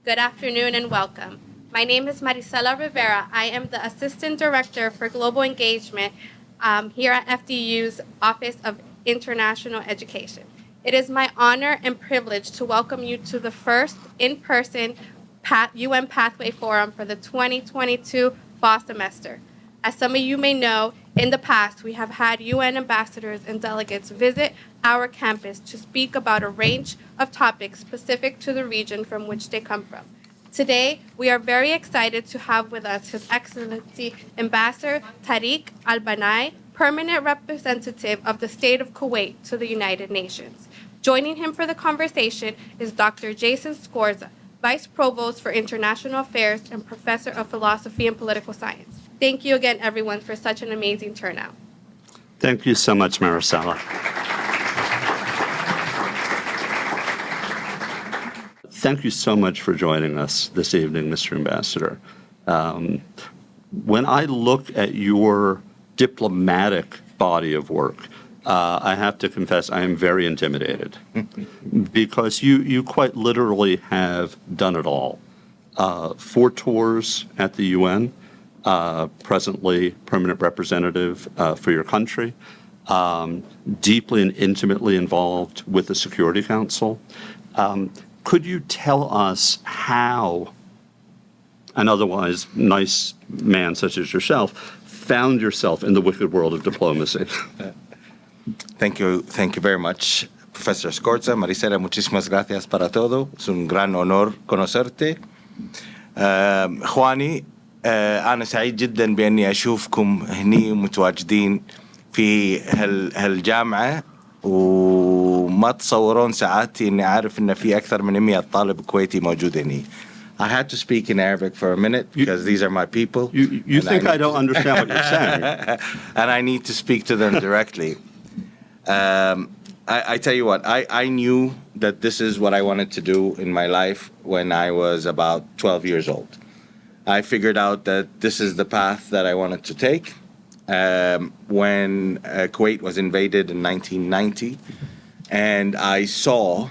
Good afternoon and welcome. My name is Marisela Rivera. I am the Assistant Director for Global Engagement here at FDU's Office of International Education. It is my honor and privilege to welcome you to the first in-person UN Pathway Forum for the 2022 fall semester. As some of you may know, in the past, we have had UN ambassadors and delegates visit our campus to speak about a range of topics specific to the region from which they come from. Today, we are very excited to have with us His Excellency Ambassador Tariq Al-Banai, Permanent Representative of the State of Kuwait to the United Nations. Joining him for the conversation is Dr. Jason Scorza, Vice Provost for International Affairs and Professor of Philosophy and Political Science. Thank you again, everyone, for such an amazing turnout. Thank you so much, Marisela. Thank you so much for joining us this evening, Mr. Ambassador. When I look at your diplomatic body of work, I have to confess I am very intimidated because you quite literally have done it all. 4 tours at the UN, presently permanent representative for your country, deeply and intimately involved with the Security Council. Could you tell us how an otherwise nice man such as yourself found yourself in the wicked world of diplomacy? Thank you very much, Professor Scorza. Marisela, muchísimas gracias para todo. Es un gran honor conocerte. إخواني، أنا سعيد جدا بأني أشوفكم هني متواجدين في هالجامعة، وما تصورون سعادتي إني أعرف إن في أكثر من 100 طالب كويتي موجود هني. I had to speak in Arabic for a minute because these are my people. You think I don't understand what you're saying. And I need to speak to them directly. I tell you what, I knew that this is what I wanted to do in my life when I was about 12 years old. I figured out that this is the path that I wanted to take. When Kuwait was invaded in 1990, and I saw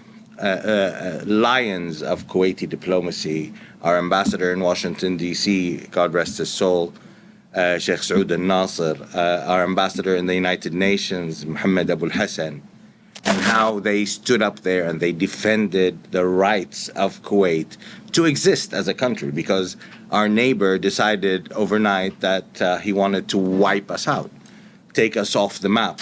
lions of Kuwaiti diplomacy, our ambassador in Washington, D.C., God rest his soul, Sheikh Saud al-Nasser, our ambassador in the United Nations, Mohammed Abu al-Hassan, and how they stood up there and they defended the rights of Kuwait to exist as a country, because our neighbor decided overnight that he wanted to wipe us out, take us off the map,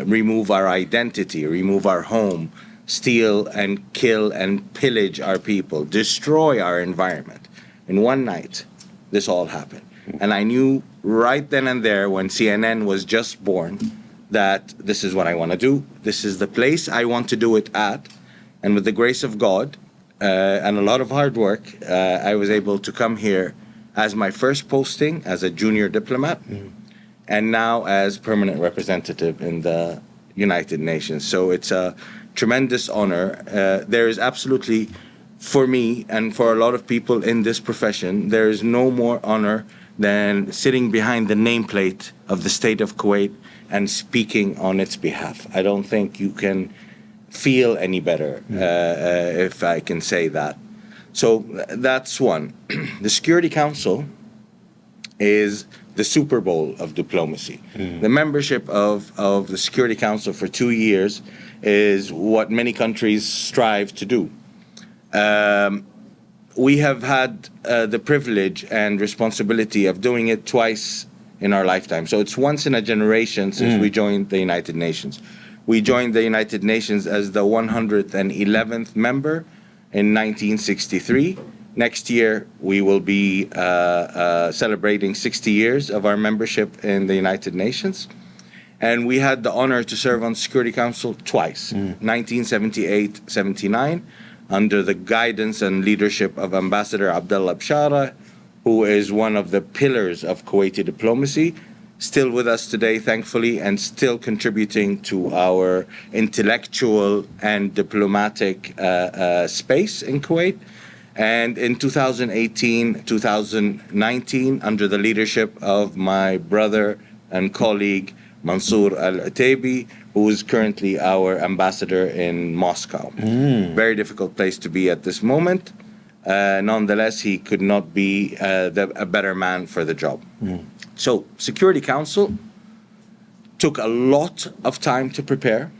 remove our identity, remove our home, steal and kill and pillage our people, destroy our environment. In one night, this all happened. And I knew right then and there, when CNN was just born, that this is what I want to do. This is the place I want to do it at. And with the grace of God and a lot of hard work, I was able to come here as my first posting as a junior diplomat, and now as permanent representative in the United Nations. So it's a tremendous honor. There is absolutely, for me and for a lot of people in this profession, there is no more honor than sitting behind the nameplate of the state of Kuwait and speaking on its behalf. I don't think you can feel any better, if I can say that. So that's one. The Security Council is the Super Bowl of diplomacy. The membership of the Security Council for 2 years is what many countries strive to do. We have had the privilege and responsibility of doing it twice in our lifetime. So it's once in a generation since we joined the United Nations. We joined the United Nations as the 111th member in 1963. Next year, we will be celebrating 60 years of our membership in the United Nations. And we had the honor to serve on the Security Council twice, 1978-79, under the guidance and leadership of Ambassador Abdullah Bshara, who is one of the pillars of Kuwaiti diplomacy, still with us today, thankfully, and still contributing to our intellectual and diplomatic space in Kuwait. And in 2018-2019, under the leadership of my brother and colleague, Mansour Al-Utaibi, who is currently our ambassador in Moscow. Very difficult place to be at this moment. Nonetheless, he could not be a better man for the job. So, Security Council took a lot of time to prepare.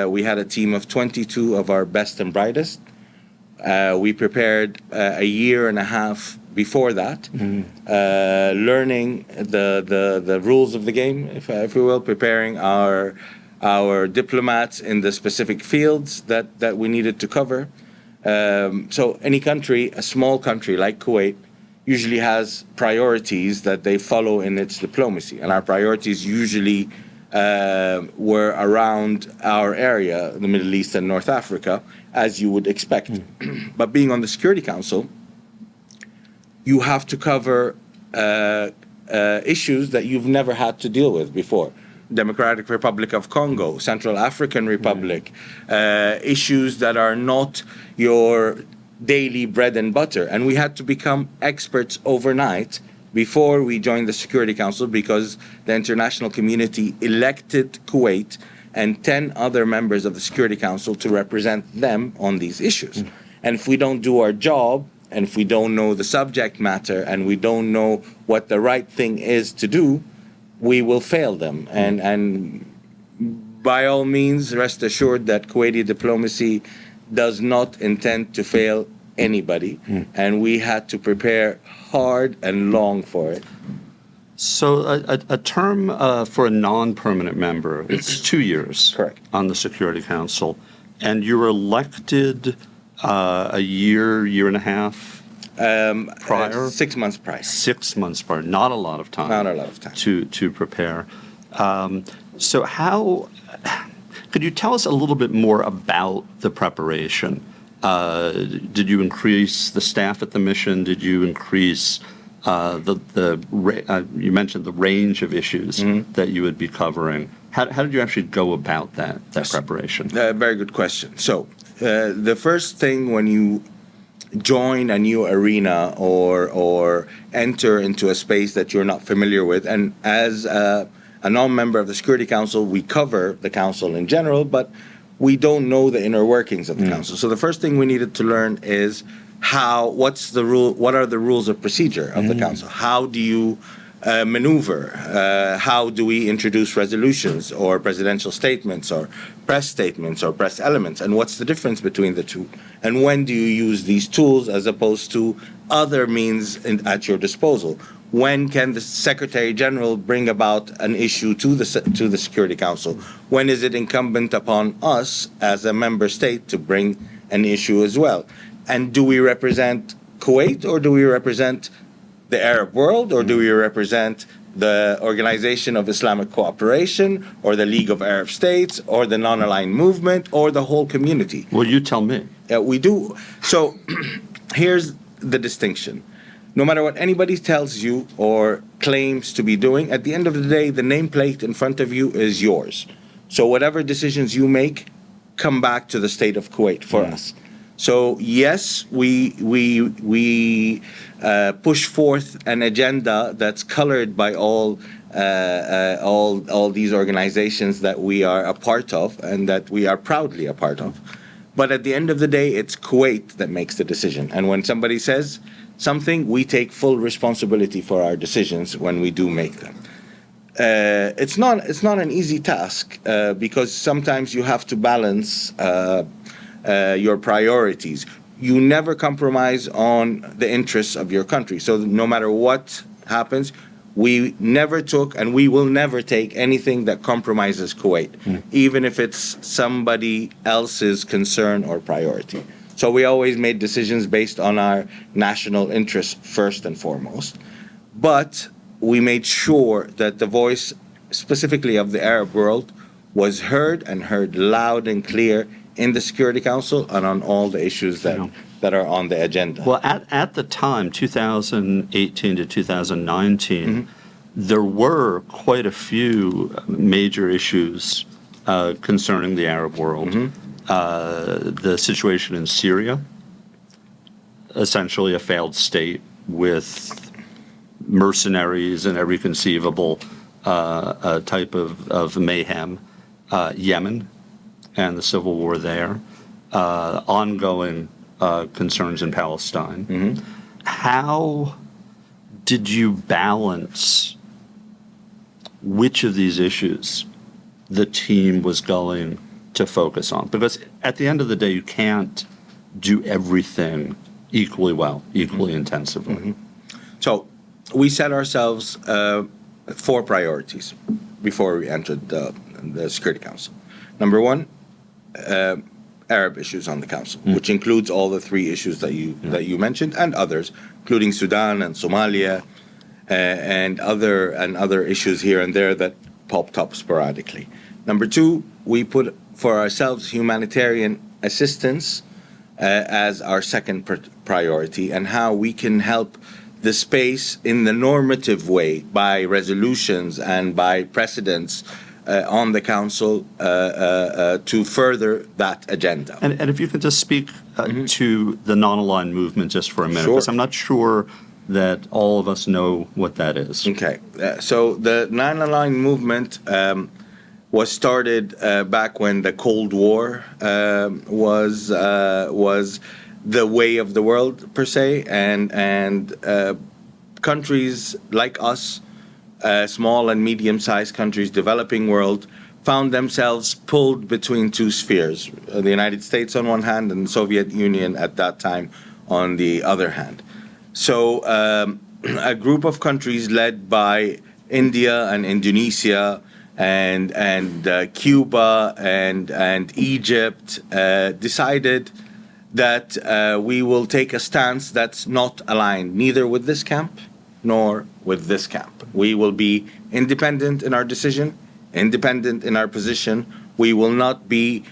We had a team of 22 of our best and brightest. We prepared a year and a half before that, learning the rules of the game, if we will, preparing our diplomats in the specific fields that we needed to cover. So any country, a small country like Kuwait, usually has priorities that they follow in its diplomacy, and our priorities usually were around our area, the Middle East and North Africa, as you would expect. But being on the Security Council, you have to cover issues that you've never had to deal with before. Democratic Republic of Congo, Central African Republic, issues that are not your daily bread and butter. And we had to become experts overnight before we joined the Security Council, because the international community elected Kuwait and 10 other members of the Security Council to represent them on these issues. And if we don't do our job, and if we don't know the subject matter, and we don't know what the right thing is to do, we will fail them. And by all means, rest assured that Kuwaiti diplomacy does not intend to fail anybody. And we had to prepare hard and long for it. So a term for a non-permanent member, it's 2 years. Correct. On the Security Council. And you're elected a year and a half prior? 6 months prior. 6 months prior. Not a lot of time. Not a lot of time. To prepare. So could you tell us a little bit more about the preparation? Did you increase the staff at the mission? Did you increase you mentioned the range of issues that you would be covering? How did you actually go about that preparation? Very good question. So the first thing when you join a new arena or enter into a space that you're not familiar with, and as a non-member of the Security Council, we cover the council in general, but we don't know the inner workings of the council. So the first thing we needed to learn is what are the rules of procedure of the council? How do you maneuver? How do we introduce resolutions or presidential statements or press elements? And what's the difference between the two? And when do you use these tools as opposed to other means at your disposal? When can the Secretary General bring about an issue to the Security Council? When is it incumbent upon us as a member state to bring an issue as well? And do we represent Kuwait, or do we represent the Arab world, or do we represent the Organization of Islamic Cooperation, or the League of Arab States, or the Non-Aligned Movement, or the whole community? Well, you tell me. We do. So here's the distinction. No matter what anybody tells you or claims to be doing, at the end of the day, the nameplate in front of you is yours. So whatever decisions you make come back to the state of Kuwait for us. So yes, we push forth an agenda that's colored by all these organizations that we are a part of and that we are proudly a part of. But at the end of the day, it's Kuwait that makes the decision. And when somebody says something, we take full responsibility for our decisions when we do make them. It's not an easy task because sometimes you have to balance your priorities. You never compromise on the interests of your country. So no matter what happens, we never took and we will never take anything that compromises Kuwait, even if it's somebody else's concern or priority. So we always made decisions based on our national interests first and foremost. But we made sure that the voice, specifically of the Arab world, was heard and heard loud and clear in the Security Council and on all the issues that are on the agenda. Well, at the time, 2018 to 2019, there were quite a few major issues concerning the Arab world. The situation in Syria, essentially a failed state with mercenaries and every conceivable type of mayhem. Yemen and the civil war there, ongoing concerns in Palestine. How did you balance which of these issues the team was going to focus on? Because at the end of the day, you can't do everything equally well, equally intensively. So we set ourselves 4 priorities before we entered the Security Council. Number 1, Arab issues on the council, which includes all the 3 issues that you mentioned and others, including Sudan and Somalia and other issues here and there that popped up sporadically. Number 2, we put for ourselves humanitarian assistance as our second priority, and how we can help the space in the normative way by resolutions and by precedents on the council to further that agenda. And if you could just speak to the non-aligned movement just for a minute, Sure. because I'm not sure that all of us know what that is. Okay, so the non-aligned movement was started back when the Cold War was the way of the world per se, and countries like us, small and medium-sized countries, developing world, found themselves pulled between 2 spheres: the United States on one hand and the Soviet Union at that time on the other hand. So a group of countries led by India and Indonesia and Cuba and Egypt decided that we will take a stance that's not aligned neither with this camp nor with this camp. We will be independent in our decision, independent in our position. We will not be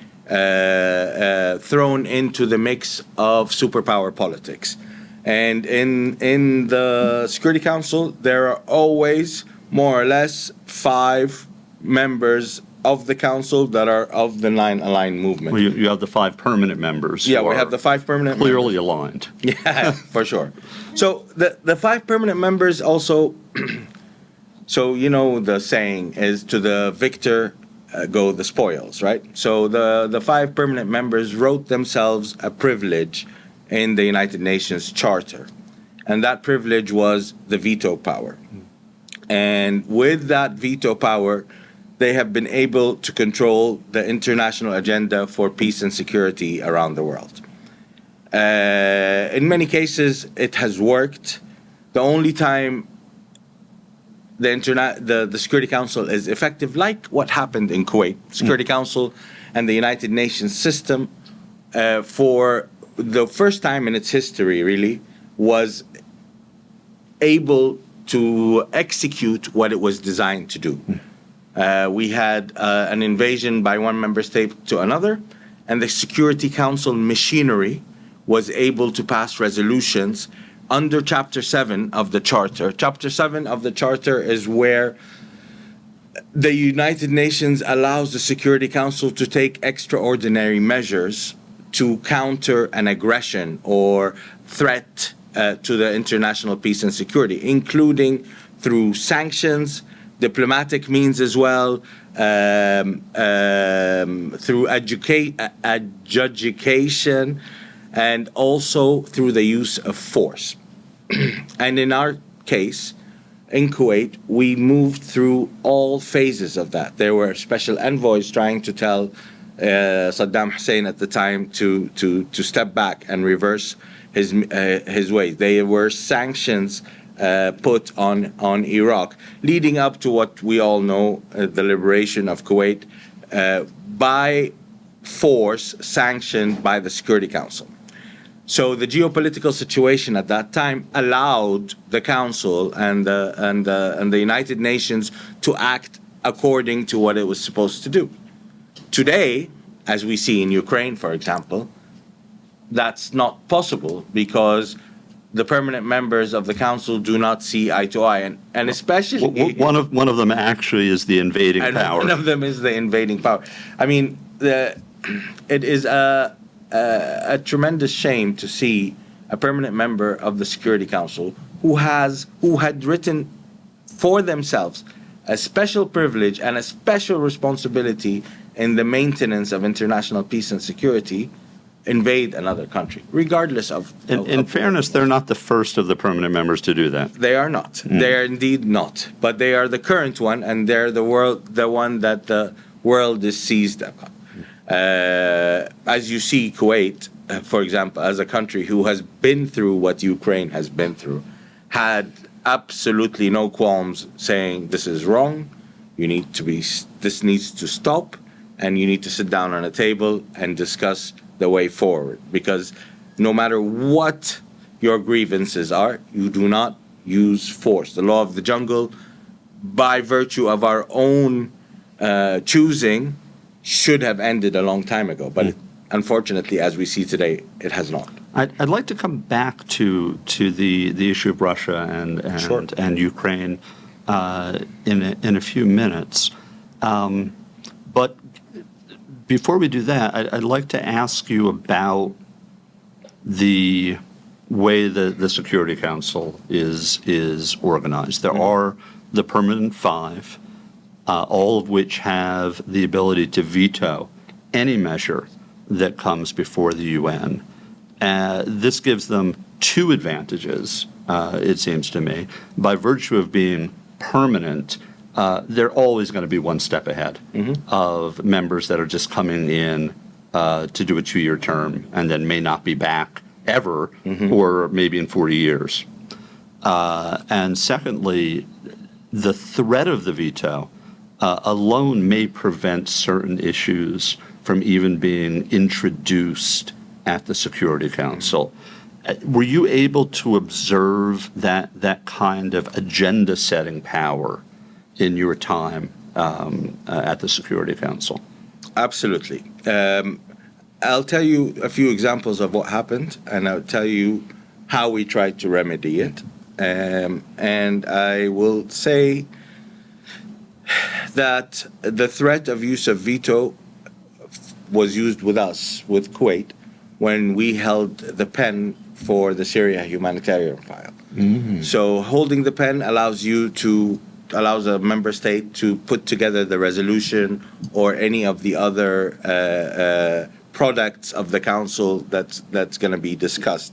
thrown into the mix of superpower politics. And in the Security Council, there are always more or less 5 members of the council that are of the non-aligned movement. Well, you have the 5 permanent members. Yeah, who we are have the 5 permanent clearly members. aligned. Yeah, for sure. So the 5 permanent members also, so you know the saying is, to the victor go the spoils, right? So the 5 permanent members wrote themselves a privilege in the United Nations Charter, and that privilege was the veto power. And with that veto power, they have been able to control the international agenda for peace and security around the world. In many cases, it has worked. The only time the Security Council is effective, like what happened in Kuwait, Security Council and the United Nations system, for the first time in its history, really, was able to execute what it was designed to do. We had an invasion by one member state to another, and the Security Council machinery was able to pass resolutions under Chapter 7 of the Charter. Chapter 7 of the Charter is where the United Nations allows the Security Council to take extraordinary measures to counter an aggression or threat to the international peace and security, including through sanctions, diplomatic means as well, through adjudication, and also through the use of force. And in our case, in Kuwait, we moved through all phases of that. There were special envoys trying to tell Saddam Hussein at the time to step back and reverse his ways. There were sanctions put on Iraq, leading up to what we all know, the liberation of Kuwait, by force, sanctioned by the Security Council. So the geopolitical situation at that time allowed the Council and the United Nations to act according to what it was supposed to do. Today, as we see in Ukraine, for example, that's not possible because the permanent members of the council do not see eye to eye, and especially One of them actually is the invading and power. one of them is the invading power. I mean, it is a tremendous shame to see a permanent member of the Security Council who had written for themselves a special privilege and a special responsibility in the maintenance of international peace and security, invade another country, regardless of. In fairness, they're not the first of the permanent members to do that. They are not. They are indeed not. But they are the current one, and they're the one that the world is seized upon. As you see, Kuwait, for example, as a country who has been through what Ukraine has been through, had absolutely no qualms saying this is wrong. This needs to stop, and you need to sit down on a table and discuss the way forward. Because no matter what your grievances are, you do not use force. The law of the jungle, by virtue of our own choosing, should have ended a long time ago. But unfortunately, as we see today, it has not. I'd like to come back to the issue of Russia and Ukraine in a few minutes. But before we do that, I'd like to ask you about the way the Security Council is organized. There are the permanent five, all of which have the ability to veto any measure that comes before the UN. This gives them two advantages, it seems to me. By virtue of being permanent, they're always going to be one step ahead of members that are just coming in to do a 2-year term and then may not be back ever, or maybe in 40 years. And secondly, the threat of the veto alone may prevent certain issues from even being introduced at the Security Council. Were you able to observe that kind of agenda-setting power in your time at the Security Council? Absolutely. I'll tell you a few examples of what happened, and I'll tell you how we tried to remedy it. And I will say that the threat of use of veto was used with us, with Kuwait, when we held the pen for the Syria humanitarian file. So holding the pen allows a member state to put together the resolution or any of the other products of the council that's going to be discussed.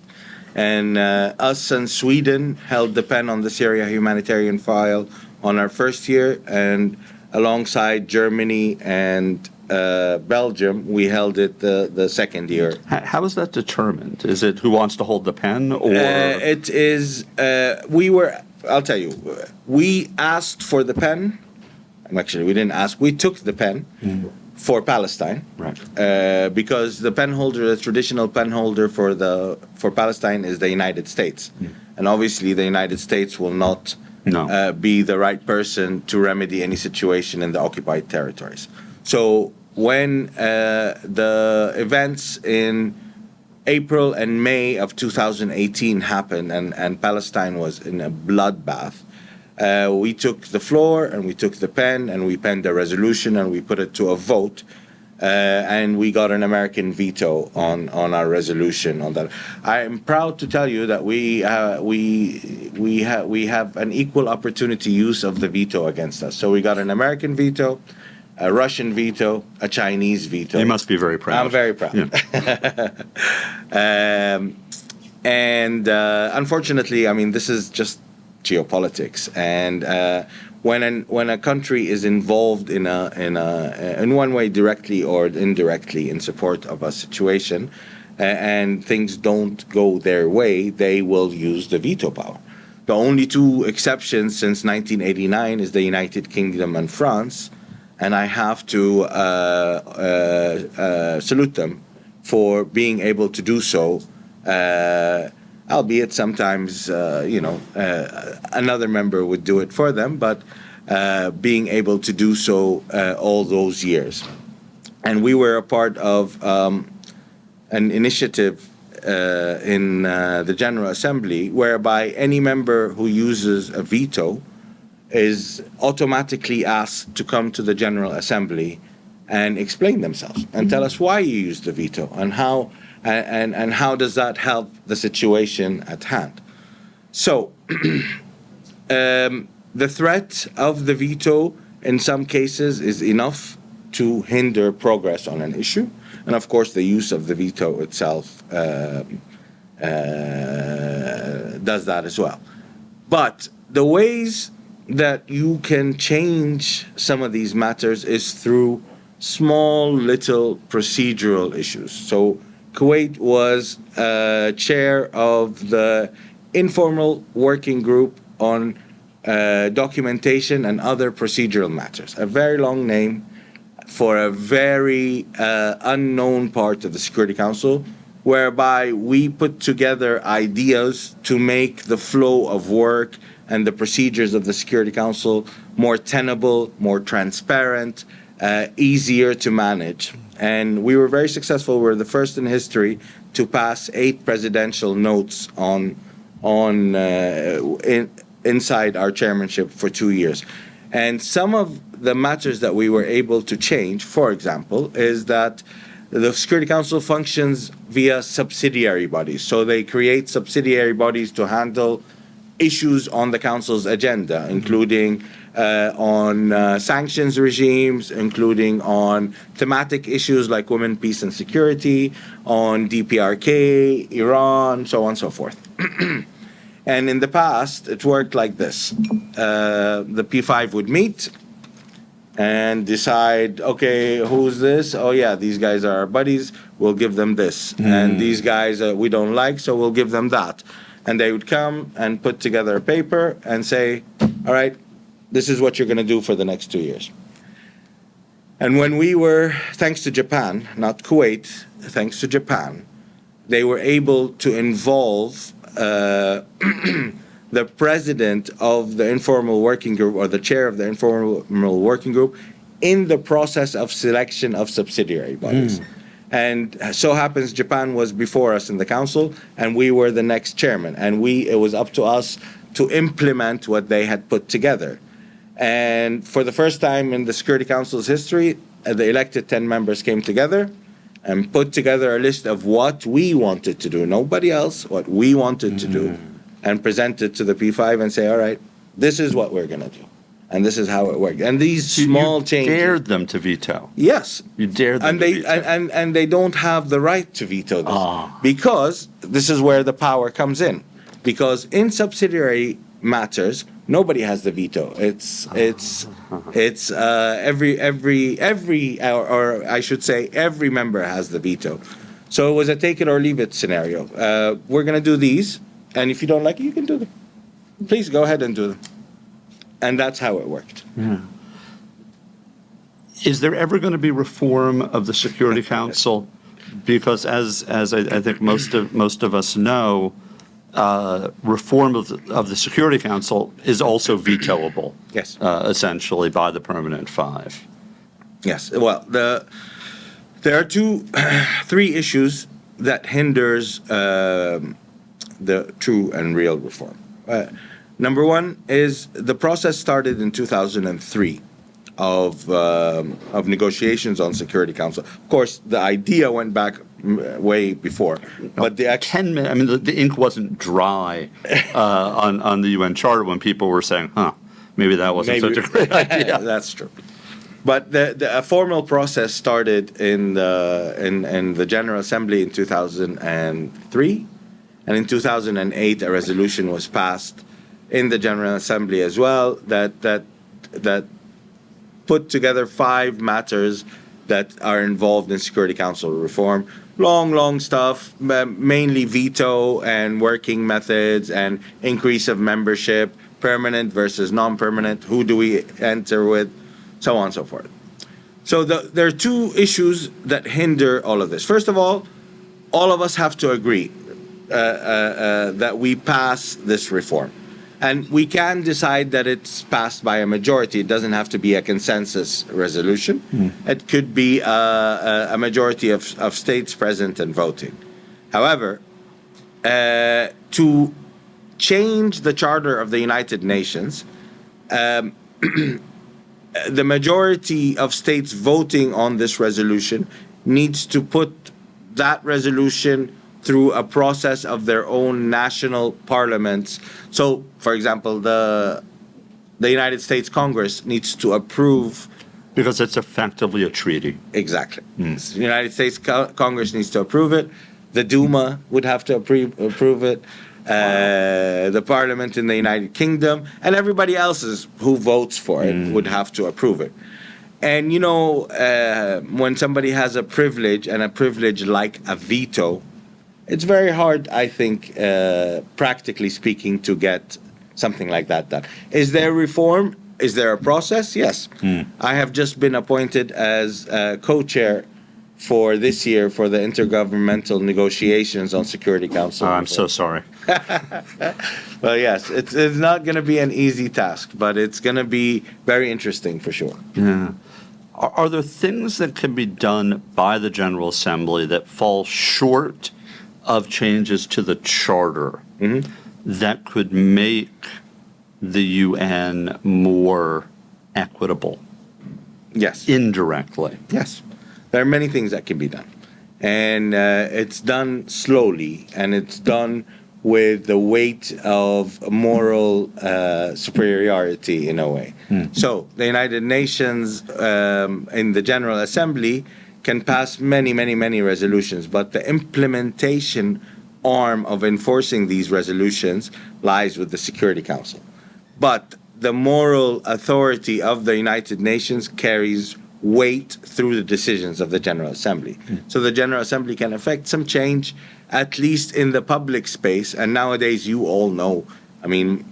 And us and Sweden held the pen on the Syria humanitarian file on our first year, and alongside Germany and Belgium, we held it the second year. How is that determined? Is it who wants to hold the pen, or it is? I'll tell you. We asked for the pen. Actually, we didn't ask. We took the pen for Palestine, right? Because the pen holder, the traditional pen holder for Palestine, is the United States, and obviously the United States will not be the right person to remedy any situation in the occupied territories. So when the events in April and May of 2018 happened and Palestine was in a bloodbath, we took the floor and we took the pen and we penned a resolution and we put it to a vote, and we got an American veto on our resolution on that. I am proud to tell you that we have an equal opportunity use of the veto against us. So we got an American veto, a Russian veto, a Chinese veto. You must be very proud. I'm very proud. Yeah. And unfortunately, I mean, this is just geopolitics. And when a country is involved in one way, directly or indirectly, in support of a situation, and things don't go their way, they will use the veto power. The only two exceptions since 1989 is the United Kingdom and France. And I have to salute them for being able to do so, albeit sometimes, another member would do it for them, but being able to do so all those years. And we were a part of an initiative in the General Assembly whereby any member who uses a veto is automatically asked to come to the General Assembly and explain themselves and tell us why you used the veto and how does that help the situation at hand. So the threat of the veto in some cases is enough to hinder progress on an issue, and of course the use of the veto itself does that as well. But the ways that you can change some of these matters is through small little procedural issues. So Kuwait was chair of the informal working group on documentation and other procedural matters. A very long name for a very unknown part of the Security Council, whereby we put together ideas to make the flow of work and the procedures of the Security Council more tenable, more transparent, easier to manage. And we were very successful. We were the first in history to pass 8 presidential notes inside our chairmanship for 2 years. And some of the matters that we were able to change, for example, is that the Security Council functions via subsidiary bodies. So they create subsidiary bodies to handle issues on the Council's agenda, including on sanctions regimes, including on thematic issues like women, peace, and security, on DPRK, Iran, so on and so forth. And in the past, it worked like this. The P5 would meet and decide, okay, who's this? Oh yeah, these guys are our buddies, we'll give them this. And these guys we don't like, so we'll give them that. And they would come and put together a paper and say, all right, this is what you're gonna do for the next 2 years. And when we were, thanks to Japan, not Kuwait, thanks to Japan, they were able to involve the president of the informal working group or the chair of the informal working group in the process of selection of subsidiary bodies. And so happens Japan was before us in the council, and we were the next chairman. And it was up to us to implement what they had put together. And for the first time in the Security Council's history, the elected 10 members came together and put together a list of what we wanted to do, nobody else, what we wanted to do, and present it to the P5 and say, all right, this is what we're gonna do. And this is how it worked. And these small changes. You dared them to veto. Yes. You dared them to veto. And they don't have the right to veto this. Because this is where the power comes in. Because in subsidiary matters, nobody has the veto. Every member has the veto. So it was a take it or leave it scenario. We're gonna do these, and if you don't like it, you can do them. Please go ahead and do them. And that's how it worked. Yeah. Is there ever going to be reform of the Security Council? Because as I think most of us know, reform of the Security Council is also vetoable. Yes. Essentially by the Permanent Five. Yes. Well, there are 3 issues that hinders the true and real reform. Number one is the process started in 2003 of negotiations on Security Council. Of course, the idea went back way before, but the 10 minutes. I mean, the ink wasn't dry on the UN Charter when people were saying, maybe that wasn't such a great idea. That's true. But the formal process started in the General Assembly in 2003, and in 2008 a resolution was passed in the General Assembly as well that put together 5 matters that are involved in Security Council reform. Long stuff, mainly veto and working methods and increase of membership, permanent versus non-permanent, who do we enter with, so on and so forth. So there are 2 issues that hinder all of this. First of all of us have to agree that we pass this reform. And we can decide that it's passed by a majority. It doesn't have to be a consensus resolution. It could be a majority of states present and voting. However, to change the Charter of the United Nations, the majority of states voting on this resolution needs to put that resolution through a process of their own national parliaments. So, for example, the United States Congress needs to approve Because it's effectively a treaty. Exactly. The United States Congress needs to approve it. The Duma would have to approve it. The Parliament in the United Kingdom and everybody else who votes for it would have to approve it. And when somebody has a privilege, and a privilege like a veto, it's very hard, I think, practically speaking, to get something like that done. Is there reform? Is there a process? Yes. I have just been appointed as co-chair for this year for the intergovernmental negotiations on Security Council. I'm so sorry. Well, yes, it's not going to be an easy task, but it's going to be very interesting for sure. Yeah. Are there things that can be done by the General Assembly that fall short of changes to the Charter that could make the UN more equitable? Yes. Indirectly. Yes. There are many things that can be done. And it's done slowly, and it's done with the weight of moral superiority in a way. So the United Nations in the General Assembly can pass many, many, many resolutions, but the implementation arm of enforcing these resolutions lies with the Security Council. But the moral authority of the United Nations carries weight through the decisions of the General Assembly. So the General Assembly can affect some change, at least in the public space. And nowadays, you all know, I mean,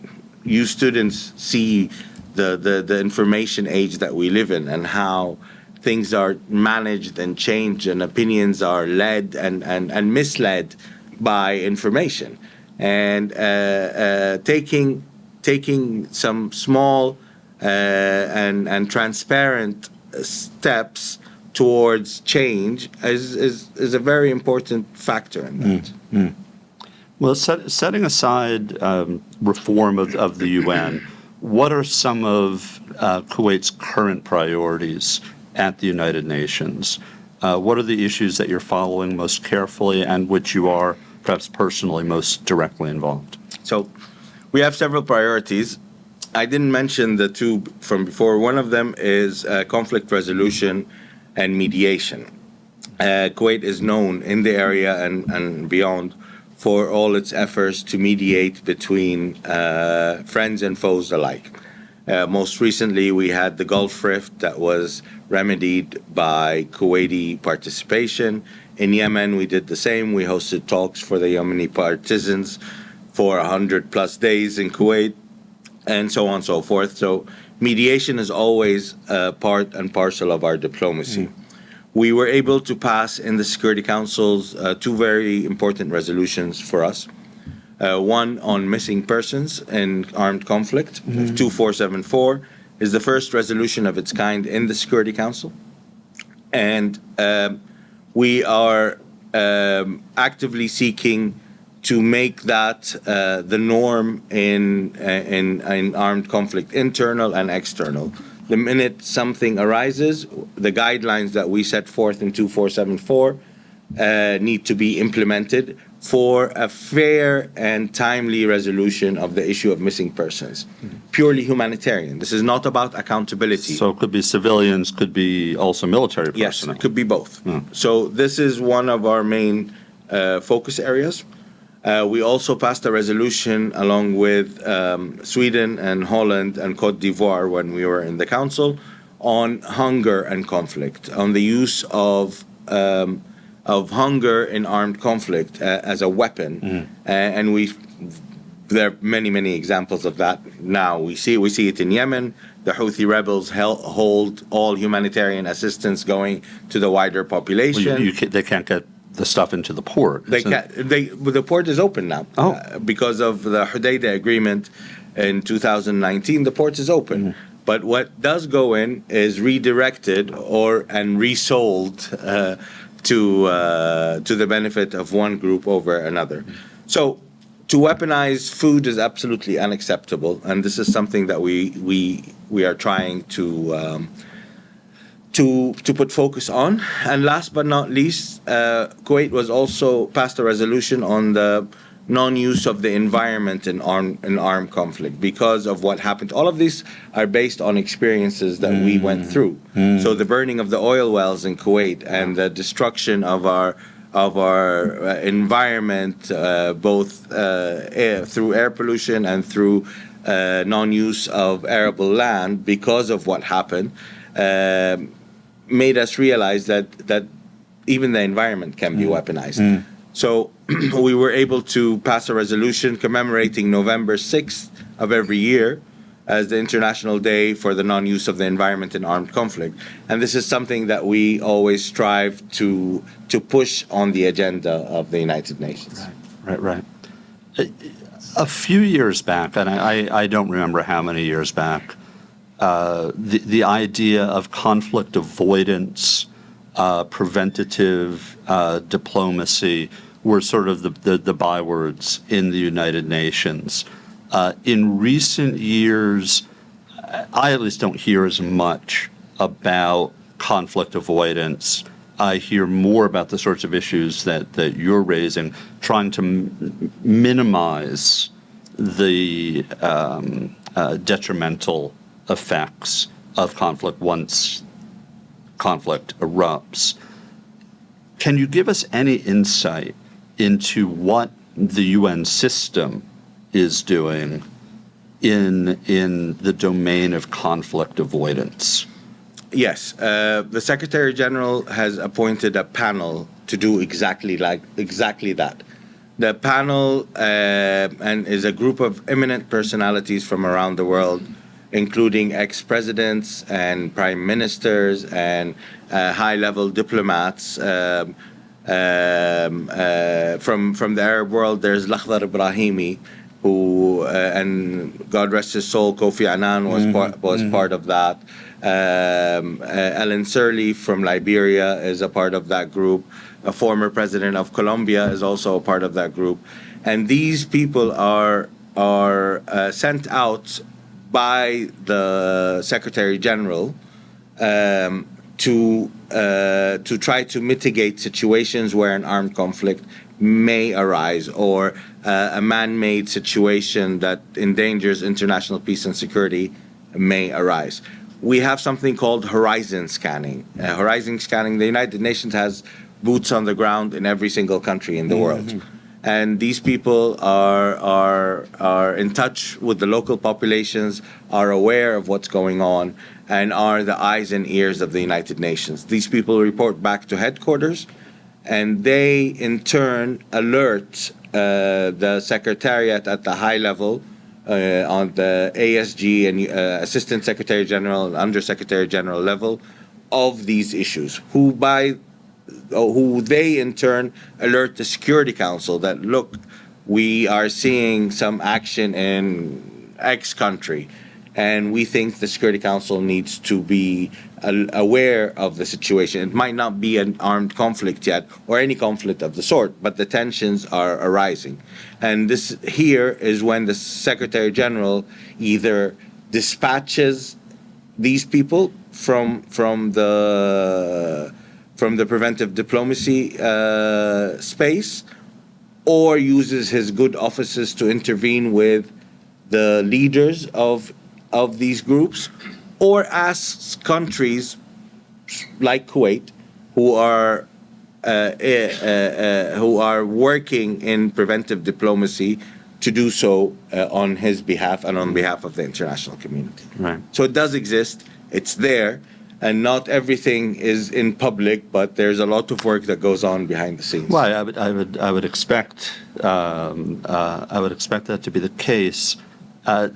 you students see the information age that we live in, and how things are managed and changed, and opinions are led and misled by information. And taking some small and transparent steps towards change is a very important factor in that. Well, setting aside reform of the UN, what are some of Kuwait's current priorities at the United Nations? What are the issues that you're following most carefully, and which you are perhaps personally most directly involved? So we have several priorities. I didn't mention the two from before. One of them is conflict resolution and mediation. Kuwait is known in the area and beyond for all its efforts to mediate between friends and foes alike. Most recently, we had the Gulf Rift that was remedied by Kuwaiti participation. In Yemen, we did the same. We hosted talks for the Yemeni partisans for 100+ days in Kuwait, and so on and so forth. So mediation is always part and parcel of our diplomacy. We were able to pass in the Security Council's two very important resolutions for us. One on missing persons in armed conflict, 2474, is the first resolution of its kind in the Security Council. And we are actively seeking to make that the norm in armed conflict, internal and external. The minute something arises, the guidelines that we set forth in 2474 need to be implemented for a fair and timely resolution of the issue of missing persons. Purely humanitarian. This is not about accountability. So it could be civilians, could be also military personnel. Yes, it could be both. So this is one of our main focus areas. We also passed a resolution along with Sweden and Holland and Cote d'Ivoire when we were in the council on hunger and conflict, on the use of hunger in armed conflict as a weapon, and there are many examples of that now. We see it in Yemen. The Houthi rebels hold all humanitarian assistance going to the wider population. Well, they can't get the stuff into the port. The port is open now. Because of the Hudaydah agreement in 2019, the port is open. But what does go in is redirected and resold to the benefit of one group over another. So to weaponize food is absolutely unacceptable, and this is something that we are trying to put focus on. And last but not least, Kuwait was also passed a resolution on the non-use of the environment in armed conflict because of what happened. All of these are based on experiences that we went through. So the burning of the oil wells in Kuwait and the destruction of our environment, both through air pollution and through non-use of arable land because of what happened, made us realize that even the environment can be weaponized. So we were able to pass a resolution commemorating November 6th of every year as the International Day for the Non-Use of the Environment in Armed Conflict. And this is something that we always strive to push on the agenda of the United Nations. Right. A few years back, and I don't remember how many years back, the idea of conflict avoidance, preventative diplomacy were sort of the bywords in the United Nations. In recent years, I at least don't hear as much about conflict avoidance. I hear more about the sorts of issues that you're raising, trying to minimize the detrimental effects of conflict once conflict erupts. Can you give us any insight into what the UN system is doing in the domain of conflict avoidance? Yes, the Secretary General has appointed a panel to do exactly that. The panel and is a group of eminent personalities from around the world, including ex-presidents and prime ministers and high-level diplomats. From the Arab world, there's Lakhdar Ibrahimi, who and God rest his soul, Kofi Annan was part of that. Ellen Sirleaf from Liberia is a part of that group. A former president of Colombia is also a part of that group, and these people are sent out by the Secretary General to try to mitigate situations where an armed conflict may arise or a man-made situation that endangers international peace and security may arise. We have something called horizon scanning. Horizon scanning, the United Nations has boots on the ground in every single country in the world. And these people are in touch with the local populations, are aware of what's going on, and are the eyes and ears of the United Nations. These people report back to headquarters, and they in turn alert the Secretariat at the high level on the ASG and Assistant Secretary General and Under Secretary General level of these issues, who they in turn alert the Security Council that, look, we are seeing some action in X country, and we think the Security Council needs to be aware of the situation. It might not be an armed conflict yet, or any conflict of the sort, but the tensions are arising. And this here is when the Secretary General either dispatches these people from the preventive diplomacy space, or uses his good offices to intervene with the leaders of these groups, or asks countries like Kuwait, who are working in preventive diplomacy, to do so on his behalf and on behalf of the international community. Right. So it does exist. It's there. And not everything is in public, but there's a lot of work that goes on behind the scenes. Well, I would expect that to be the case. I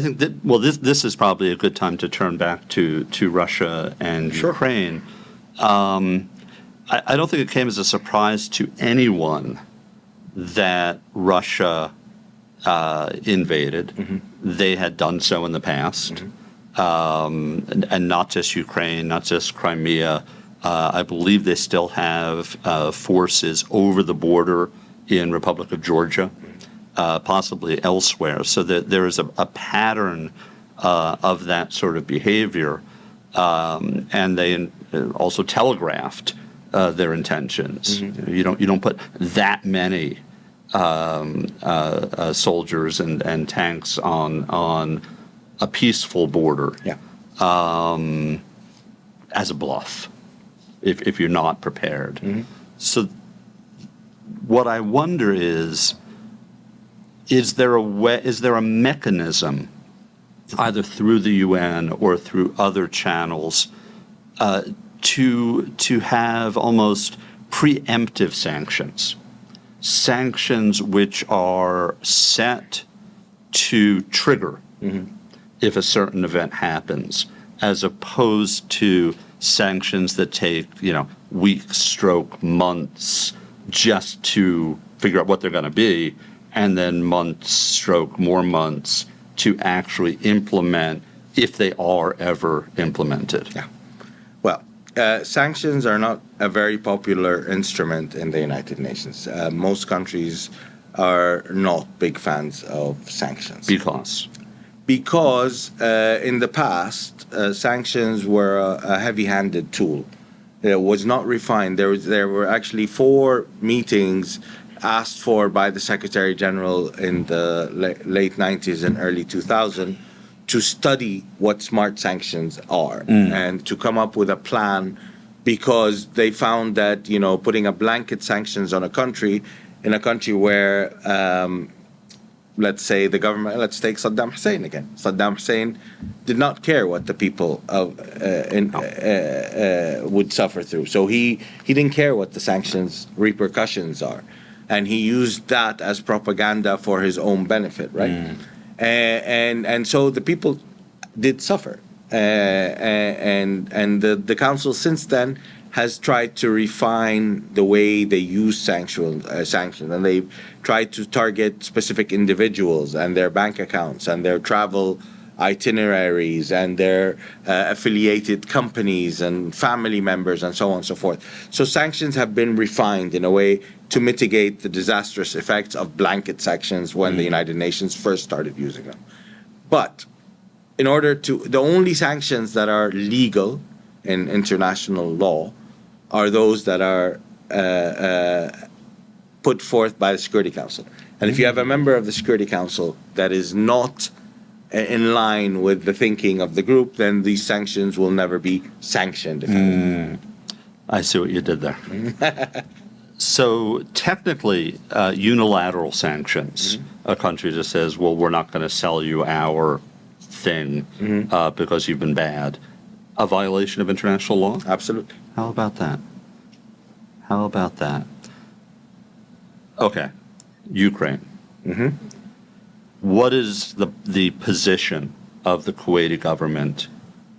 think that this is probably a good time to turn back to Russia and Ukraine. I don't think it came as a surprise to anyone that Russia invaded. They had done so in the past. And not just Ukraine, not just Crimea. I believe they still have forces over the border in Republic of Georgia, possibly elsewhere. So that there is a pattern of that sort of behavior, and they also telegraphed their intentions. You don't put that many soldiers and tanks on a peaceful border Yeah. as a bluff if you're not prepared. So what I wonder is there a mechanism either through the UN or through other channels to have almost preemptive sanctions which are set to trigger if a certain event happens, as opposed to sanctions that take, weeks, stroke, months just to figure out what they're going to be, and then months, stroke, more months to actually implement if they are ever implemented. Yeah. Well, sanctions are not a very popular instrument in the United Nations. Most countries are not big fans of sanctions. Because In the past, sanctions were a heavy-handed tool. It was not refined. There were actually 4 meetings asked for by the Secretary General in the late 90s and early 2000 to study what smart sanctions are and to come up with a plan, because they found that, putting a blanket sanctions on a country, in a country where let's say the government, let's take Saddam Hussein again. Saddam Hussein did not care what the people would suffer through. So he didn't care what the sanctions repercussions are. And he used that as propaganda for his own benefit, right? And so the people did suffer. And the council since then has tried to refine the way they use sanctions, and they've tried to target specific individuals and their bank accounts and their travel itineraries and their affiliated companies and family members and so on and so forth. So sanctions have been refined in a way to mitigate the disastrous effects of blanket sanctions when the United Nations first started using them. But the only sanctions that are legal in international law are those that are put forth by the Security Council. And if you have a member of the Security Council that is not in line with the thinking of the group, then these sanctions will never be sanctioned. I see what you did there. So technically, unilateral sanctions, a country just says, well, we're not going to sell you our thing because you've been bad. A violation of international law? Absolutely. How about that? Okay, Ukraine. What is the position of the Kuwaiti government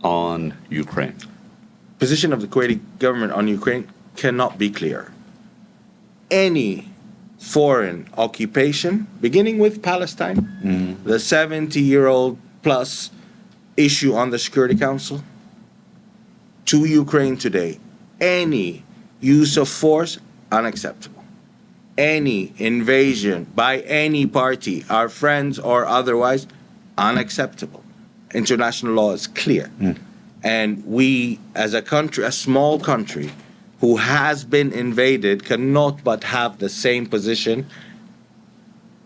on Ukraine? Position of the Kuwaiti government on Ukraine cannot be clearer. Any foreign occupation, beginning with Palestine, the 70-year-old plus issue on the Security Council, to Ukraine today, any use of force, unacceptable. Any invasion by any party, our friends or otherwise, unacceptable. International law is clear. And we, as a country, a small country, who has been invaded, cannot but have the same position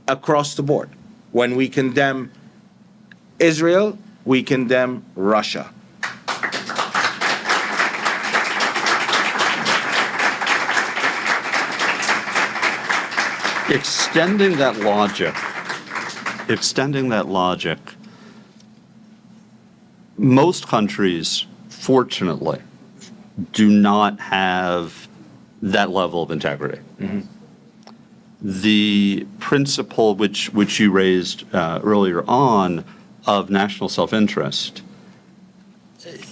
across the board. When we condemn Israel, we condemn Russia. Extending that logic, most countries, fortunately, do not have that level of integrity. The principle which you raised earlier on of national self-interest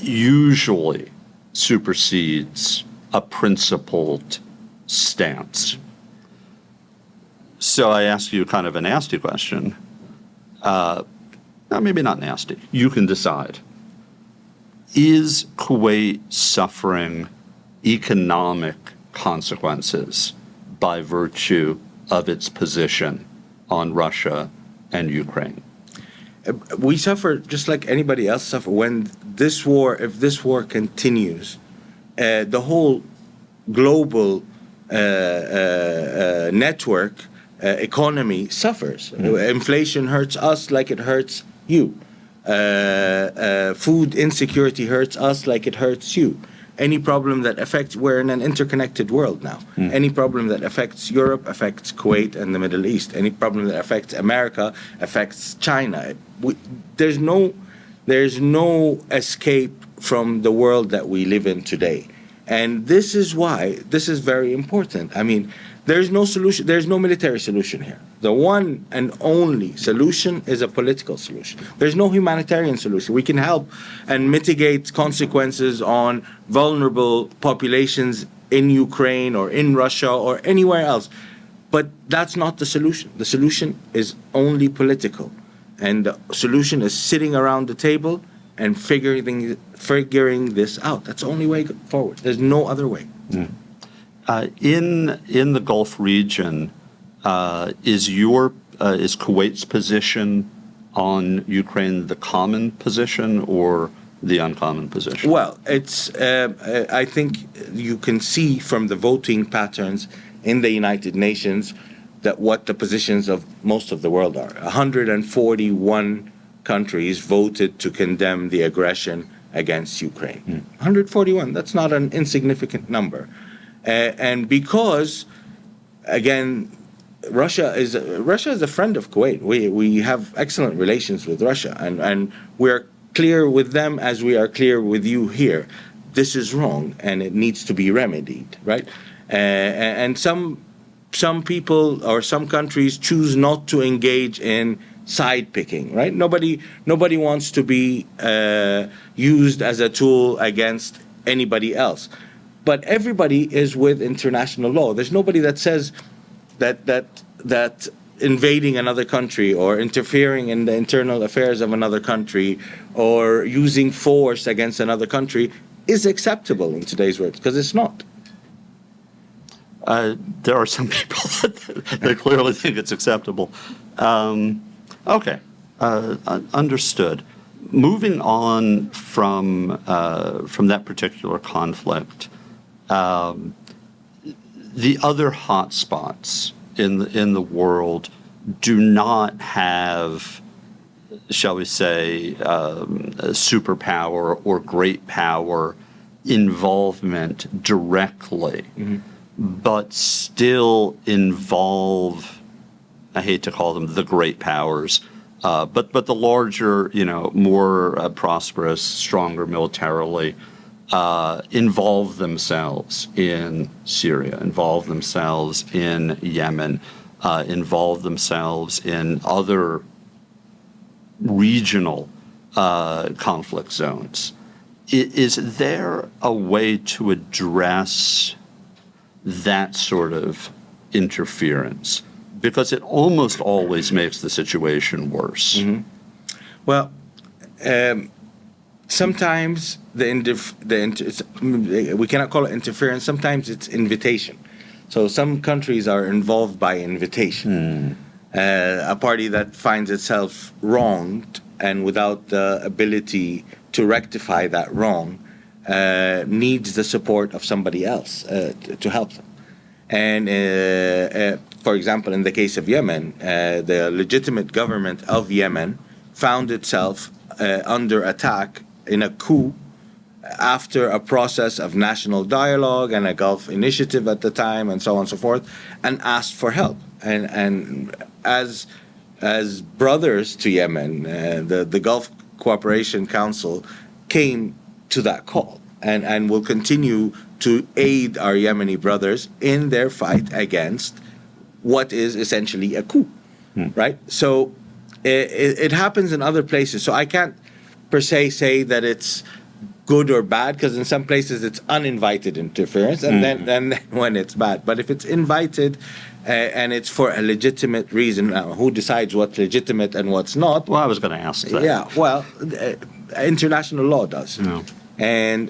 usually supersedes a principled stance. So I ask you kind of a nasty question. No, maybe not nasty. You can decide. Is Kuwait suffering economic consequences by virtue of its position on Russia and Ukraine? We suffer just like anybody else suffer. When this war, if this war continues, the whole global network economy suffers. Inflation hurts us like it hurts you. Food insecurity hurts us like it hurts you. Any problem that affects, we're in an interconnected world now. Any problem that affects Europe affects Kuwait and the Middle East. Any problem that affects America affects China. There's no escape from the world that we live in today. And this is why this is very important. I mean, there's no solution, there's no military solution here. The one and only solution is a political solution. There's no humanitarian solution. We can help and mitigate consequences on vulnerable populations in Ukraine or in Russia or anywhere else. But that's not the solution. The solution is only political. And the solution is sitting around the table and figuring this out. That's the only way forward. There's no other way. In the Gulf region, is Kuwait's position on Ukraine the common position or the uncommon position? Well, it's. I think you can see from the voting patterns in the United Nations that what the positions of most of the world are. 141 countries voted to condemn the aggression against Ukraine. 141. That's not an insignificant number. And because, again, Russia is a friend of Kuwait. We have excellent relations with Russia, and we're clear with them as we are clear with you here. This is wrong, and it needs to be remedied, right? And some people or some countries choose not to engage in side picking, right? Nobody wants to be used as a tool against anybody else. But everybody is with international law. There's nobody that says that invading another country or interfering in the internal affairs of another country or using force against another country is acceptable in today's world, because it's not. There are some people that clearly think it's acceptable. Okay, understood. Moving on from that particular conflict, the other hotspots in the world do not have, shall we say, a superpower or great power involvement directly, but still involve, I hate to call them the great powers, but the larger, more prosperous, stronger militarily, involve themselves in Syria, involve themselves in Yemen, involve themselves in other regional conflict zones. Is there a way to address that sort of interference? Because it almost always makes the situation worse. Well, sometimes we cannot call it interference. Sometimes it's invitation. So some countries are involved by invitation. A party that finds itself wronged and without the ability to rectify that wrong needs the support of somebody else to help them. And for example, in the case of Yemen, the legitimate government of Yemen found itself under attack in a coup after a process of national dialogue and a Gulf initiative at the time and so on and so forth, and asked for help. And as brothers to Yemen, the Gulf Cooperation Council came to that call and will continue to aid our Yemeni brothers in their fight against what is essentially a coup, right? So it happens in other places. So I can't per se say that it's good or bad, because in some places it's uninvited interference, and then when it's bad. But if it's invited and it's for a legitimate reason, who decides what's legitimate and what's not? Well, I was going to ask that. Yeah, well, international law does. No. And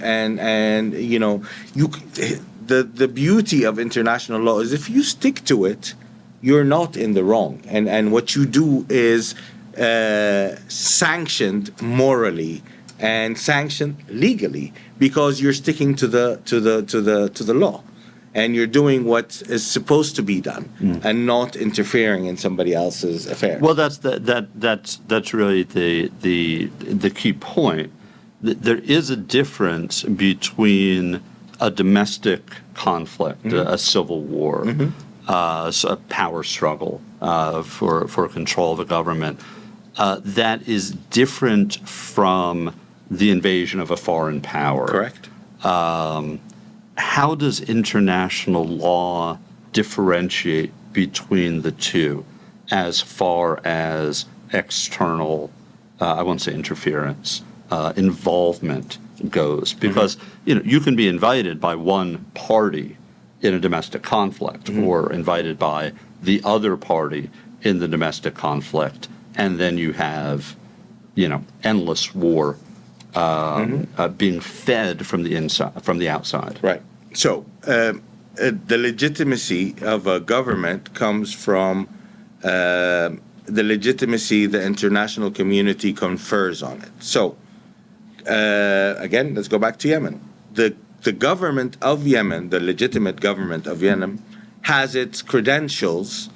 the beauty of international law is if you stick to it, you're not in the wrong. And what you do is sanctioned morally and sanctioned legally, because you're sticking to the law. and you're doing what is supposed to be done and not interfering in somebody else's affair. Well, that's really the key point. There is a difference between a domestic conflict, a civil war, so a power struggle for control of a government, that is different from the invasion of a foreign power. Correct. How does international law differentiate between the two as far as external, I won't say interference, involvement goes? Because you can be invited by one party in a domestic conflict or invited by the other party in the domestic conflict, and then you have endless war being fed from the inside, from the outside. Right. So the legitimacy of a government comes from the legitimacy the international community confers on it. So again, let's go back to Yemen. The government of Yemen, the legitimate government of Yemen, has its credentials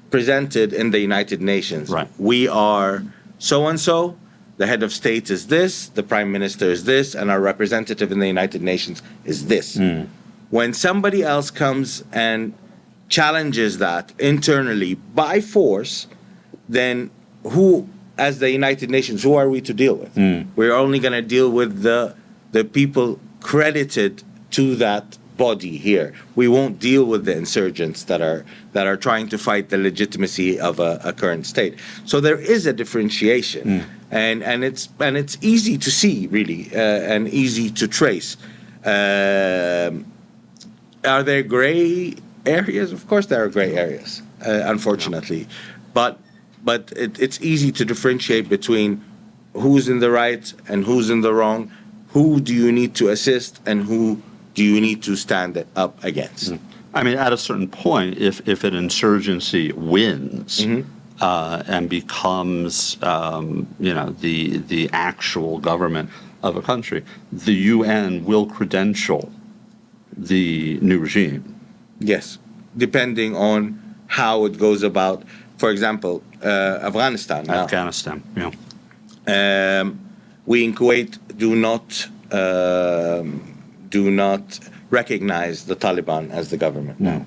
presented in the United Nations. Right. We are so-and-so, the head of state is this, the prime minister is this, and our representative in the United Nations is this. When somebody else comes and challenges that internally by force, then who, as the United Nations, who are we to deal with? We're only going to deal with the people credited to that body here. We won't deal with the insurgents that are trying to fight the legitimacy of a current state. So there is a differentiation, and it's easy to see, really, and easy to trace. Are there gray areas? Of course, there are gray areas, unfortunately, but it's easy to differentiate between who's in the right and who's in the wrong. Who do you need to assist, and who do you need to stand up against? I mean, at a certain point, if an insurgency wins and becomes, the actual government of a country, the UN will credential the new regime. Yes, depending on how it goes about. For example, Afghanistan. Now, Afghanistan, yeah. We in Kuwait do not recognize the Taliban as the government now.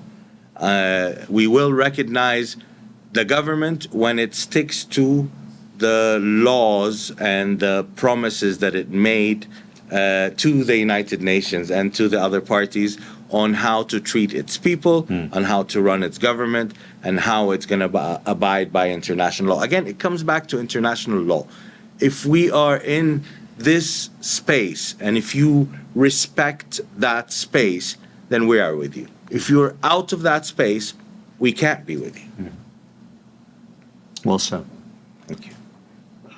We will recognize the government when it sticks to the laws and the promises that it made to the United Nations and to the other parties on how to treat its people, on how to run its government, and how it's going to abide by international law. Again, it comes back to international law. If we are in this space, and if you respect that space, then we are with you. If you're out of that space, we can't be with you. Well said. Thank you.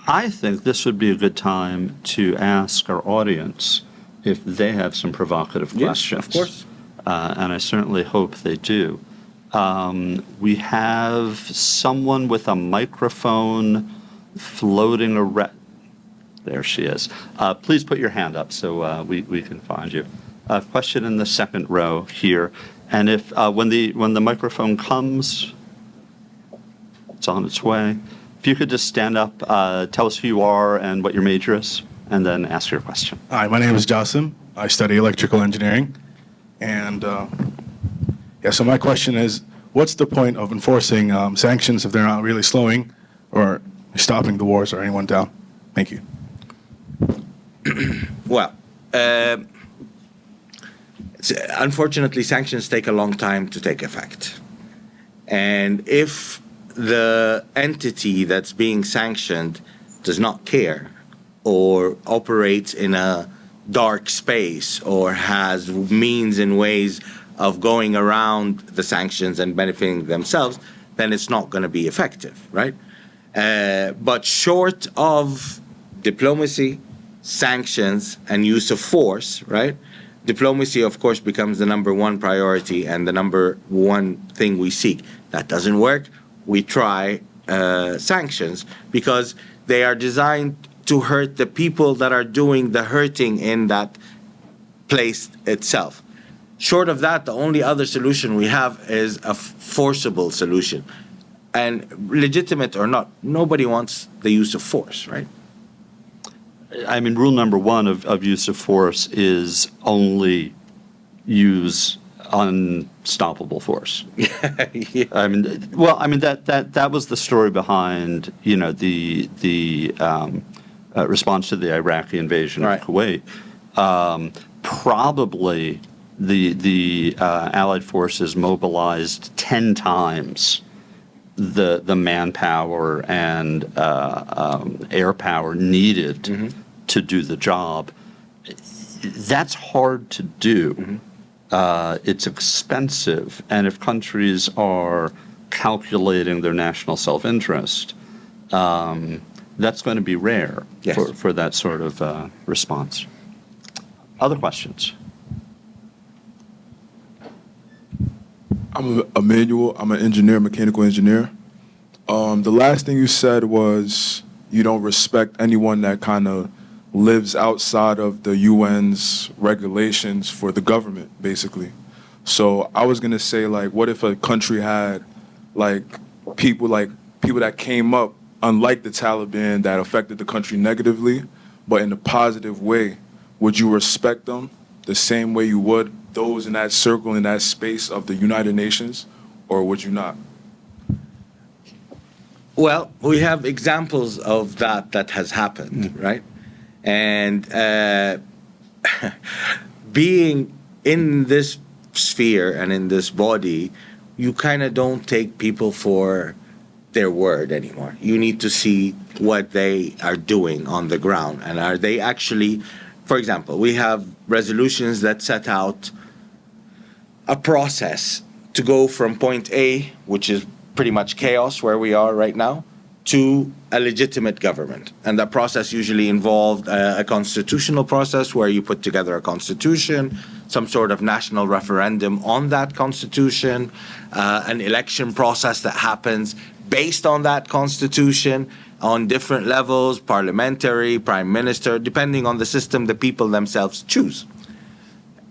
I think this would be a good time to ask our audience if they have some provocative questions. Yes, of course. And I certainly hope they do. We have someone with a microphone floating around. There she is. Please put your hand up so we can find you. Question in the second row here. And if when the microphone comes, it's on its way. If you could just stand up, tell us who you are and what your major is, and then ask your question. Hi, my name is Jasim. I study electrical engineering. And so my question is, what's the point of enforcing sanctions if they're not really slowing or stopping the wars or anyone down? Thank you. Well, unfortunately, sanctions take a long time to take effect. And if the entity that's being sanctioned does not care or operates in a dark space or has means and ways of going around the sanctions and benefiting themselves, then it's not going to be effective, right? But short of diplomacy, sanctions, and use of force, right? Diplomacy, of course, becomes the number one priority and the number one thing we seek. That doesn't work. We try sanctions because they are designed to hurt the people that are doing the hurting in that place itself. Short of that, the only other solution we have is a forcible solution. And legitimate or not, nobody wants the use of force, right? I mean, rule number one of use of force is only use unstoppable force. Yeah. I mean, well, I mean that was the story behind the response to the Iraqi invasion Right. of Kuwait. Probably the Allied forces mobilized 10 times the manpower and air power needed to do the job. That's hard to do. It's expensive, and if countries are calculating their national self-interest, that's going to be rare Yes. for that sort of response. Other questions? I'm Emmanuel. I'm an engineer, mechanical engineer. The last thing you said was you don't respect anyone that kind of lives outside of the UN's regulations for the government, basically. So I was gonna say, like, what if a country had people that came up, unlike the Taliban, that affected the country negatively, but in a positive way? Would you respect them the same way you would those in that circle, in that space of the United Nations, or would you not? Well, we have examples of that has happened, right? And being in this sphere and in this body, you kind of don't take people for their word anymore. You need to see what they are doing on the ground. And are they actually, for example, we have resolutions that set out a process to go from point A, which is pretty much chaos where we are right now, to a legitimate government. And that process usually involved a constitutional process where you put together a constitution, some sort of national referendum on that constitution, an election process that happens based on that constitution on different levels, parliamentary, prime minister, depending on the system the people themselves choose.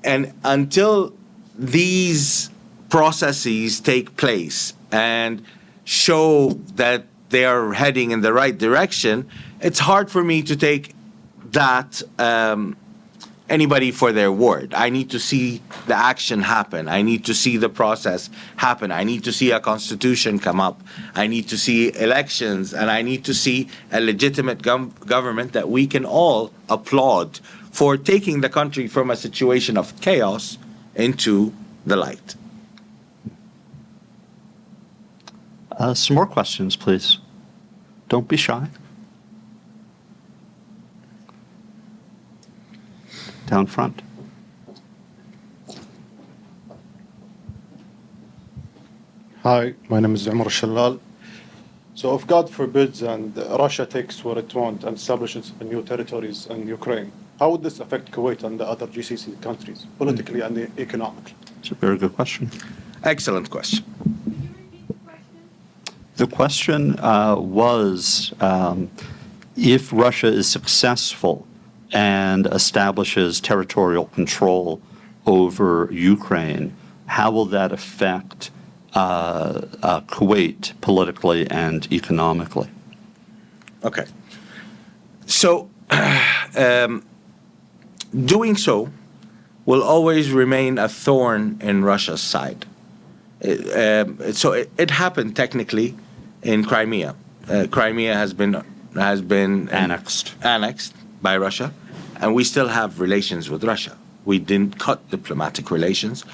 And until these processes take place and show that they are heading in the right direction, it's hard for me to take that anybody for their word. I need to see the action happen. I need to see the process happen. I need to see a constitution come up. I need to see elections, and I need to see a legitimate government that we can all applaud for taking the country from a situation of chaos into the light. Some more questions, please. Don't be shy. Down front. Hi, my name is Umar Shalal. So if God forbids and Russia takes what it wants and establishes new territories in Ukraine, how would this affect Kuwait and the other GCC countries, politically and economically? It's a very good question. Excellent question. The question was, if Russia is successful and establishes territorial control over Ukraine, how will that affect Kuwait politically and economically? Okay. So, doing so will always remain a thorn in Russia's side. It happened technically in Crimea. Crimea has been Annexed. annexed by Russia, and we still have relations with Russia. We didn't cut diplomatic relations.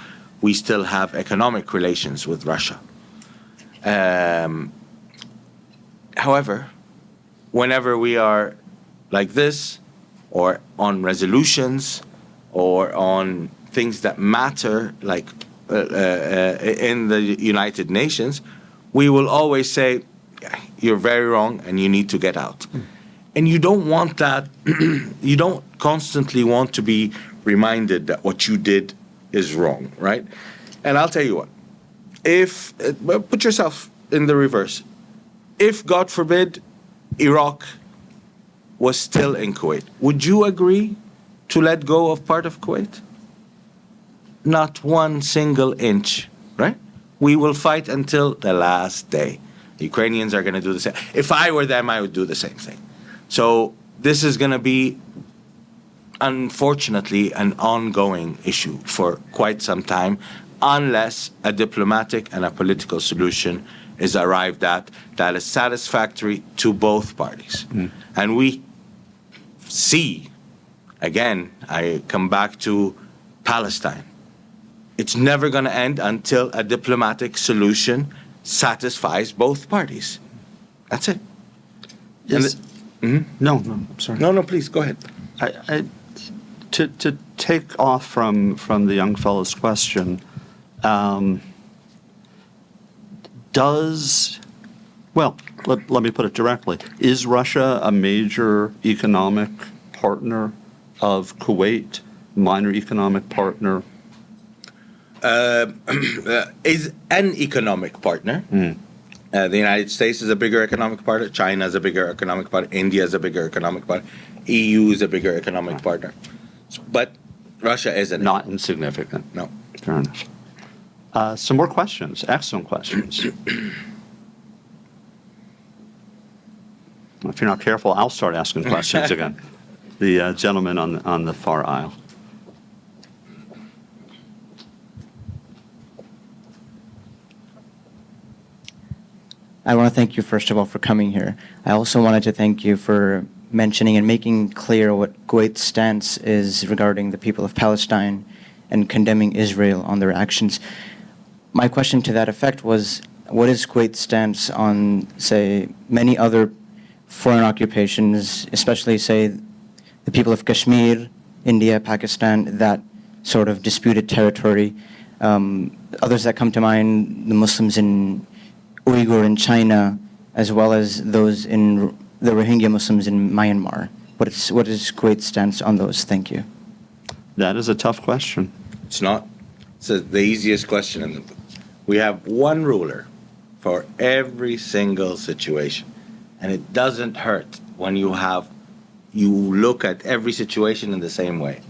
We still have economic relations with Russia. However, whenever we are like this, or on resolutions, or on things that matter, like in the United Nations, we will always say, you're very wrong and you need to get out. And you don't want that, you don't constantly want to be reminded that what you did is wrong, right? And I'll tell you what, if, put yourself in the reverse. If, God forbid, Iraq was still in Kuwait, would you agree to let go of part of Kuwait? not one single inch, right? We will fight until the last day. The Ukrainians are going to do the same. If I were them, I would do the same thing. So this is going to be, unfortunately, an ongoing issue for quite some time, unless a diplomatic and a political solution is arrived at that is satisfactory to both parties. And we see, again, I come back to Palestine. It's never going to end until a diplomatic solution satisfies both parties. That's it. Is- No, I'm sorry. No, please, go ahead. To take off from the young fellow's question, let me put it directly. Is Russia a major economic partner of Kuwait, minor economic partner? Is an economic partner. The United States is a bigger economic partner. China is a bigger economic partner. India is a bigger economic partner. EU is a bigger economic partner. But Russia isn't. Not insignificant. No. Fair enough. Some more questions. Excellent questions. If you're not careful, I'll start asking questions again. The gentleman on the far aisle. I want to thank you, first of all, for coming here. I also wanted to thank you for mentioning and making clear what Kuwait's stance is regarding the people of Palestine and condemning Israel on their actions. My question to that effect was, what is Kuwait's stance on, say, many other foreign occupations, especially, say, the people of Kashmir, India, Pakistan, that sort of disputed territory? Others that come to mind, the Muslims in Uyghur in China, as well as those in the Rohingya Muslims in Myanmar. What is Kuwait's stance on those? Thank you. That is a tough question. It's not. It's the easiest question in the book. We have one ruler for every single situation. And it doesn't hurt when you look at every situation in the same way.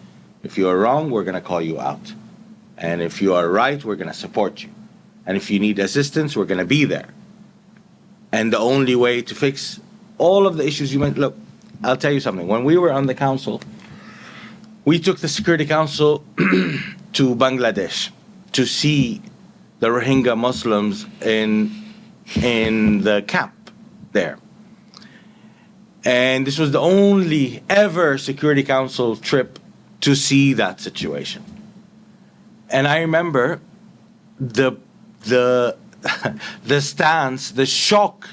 If you are wrong, we're going to call you out. And if you are right, we're going to support you. And if you need assistance, we're going to be there. And the only way to fix all of the issues you mentioned, look, I'll tell you something. When we were on the council, we took the Security Council to Bangladesh to see the Rohingya Muslims in the camp there. And this was the only ever Security Council trip to see that situation. And I remember the stance, the shock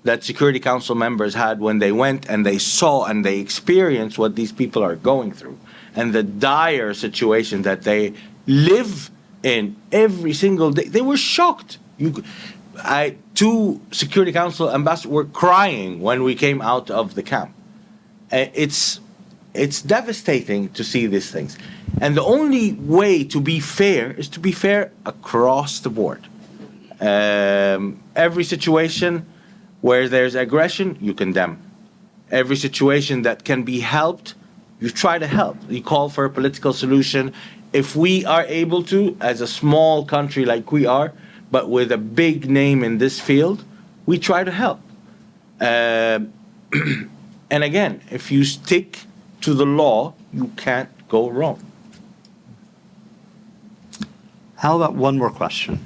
that Security Council members had when they went and they saw and they experienced what these people are going through and the dire situation that they live in every single day. They were shocked. Two Security Council ambassadors were crying when we came out of the camp. It's devastating to see these things. And the only way to be fair is to be fair across the board. Every situation where there's aggression, you condemn. Every situation that can be helped, you try to help. You call for a political solution. If we are able to, as a small country like we are, but with a big name in this field, we try to help. And again, if you stick to the law, you can't go wrong. How about one more question?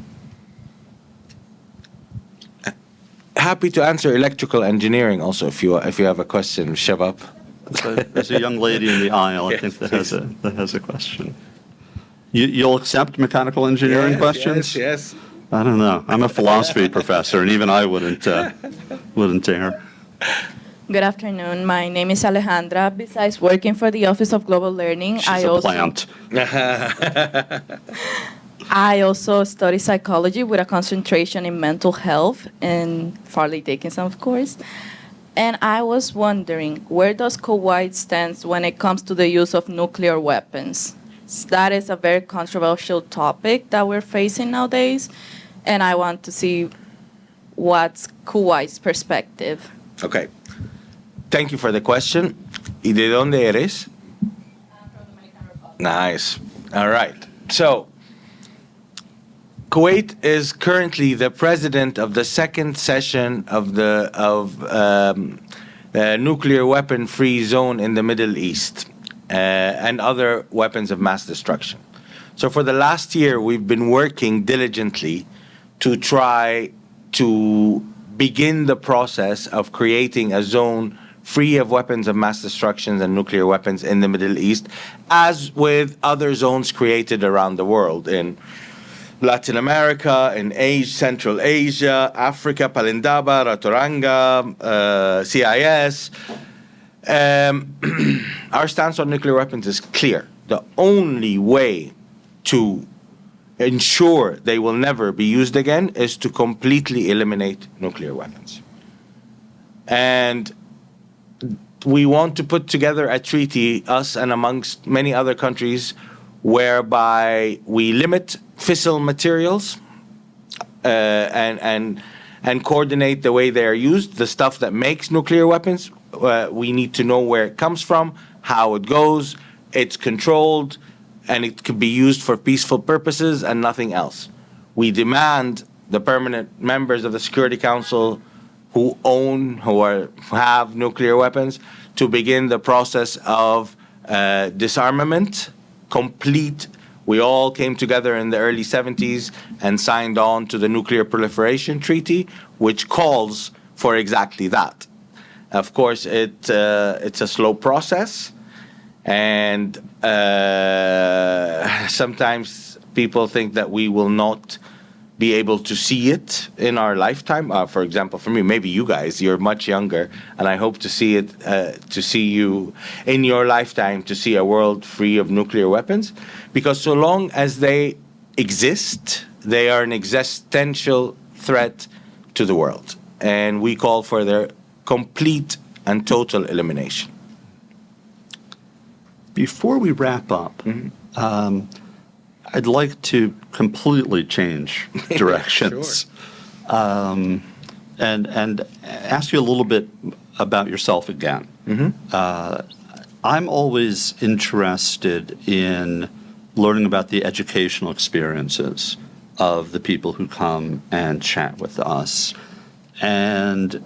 Happy to answer electrical engineering also if you have a question, Shabab. There's a young lady in the aisle, I Yes, think, that has a question. You'll accept mechanical engineering questions? Yes. I don't know. I'm a philosophy professor, and even I wouldn't dare. Good afternoon. My name is Alejandra. Besides working for the Office of Global Learning, She's a plant. I also study psychology with a concentration in mental health and Farley Dickinson, of course. And I was wondering, where does Kuwait stand when it comes to the use of nuclear weapons? That is a very controversial topic that we're facing nowadays, and I want to see what's Kuwait's perspective. Okay. Thank you for the question. ¿Y de dónde eres? I'm from the Dominican Republic. Nice. All right. So, Kuwait is currently the president of the second session of the nuclear weapon-free zone in the Middle East and other weapons of mass destruction. So for the last year, we've been working diligently to try to begin the process of creating a zone free of weapons of mass destruction and nuclear weapons in the Middle East, as with other zones created around the world in Latin America, in Asia, Central Asia, Africa, Palindaba, Raturanga, CIS. Our stance on nuclear weapons is clear. The only way to ensure they will never be used again is to completely eliminate nuclear weapons. And we want to put together a treaty, us and amongst many other countries, whereby we limit fissile materials and coordinate the way they are used. The stuff that makes nuclear weapons, we need to know where it comes from, how it goes, it's controlled, and it could be used for peaceful purposes and nothing else. We demand the permanent members of the Security Council who have nuclear weapons to begin the process of disarmament, complete. We all came together in the early 70s and signed on to the Nuclear Proliferation Treaty, which calls for exactly that. Of course, it's a slow process, and sometimes people think that we will not be able to see it in our lifetime. For example, for me, maybe you guys, you're much younger, and I hope to see it, to see you in your lifetime, to see a world free of nuclear weapons, because so long as they exist, they are an existential threat to the world, and we call for their complete and total elimination. Before we wrap up, I'd like to completely change directions. And ask you a little bit about yourself again. I'm always interested in learning about the educational experiences of the people who come and chat with us, and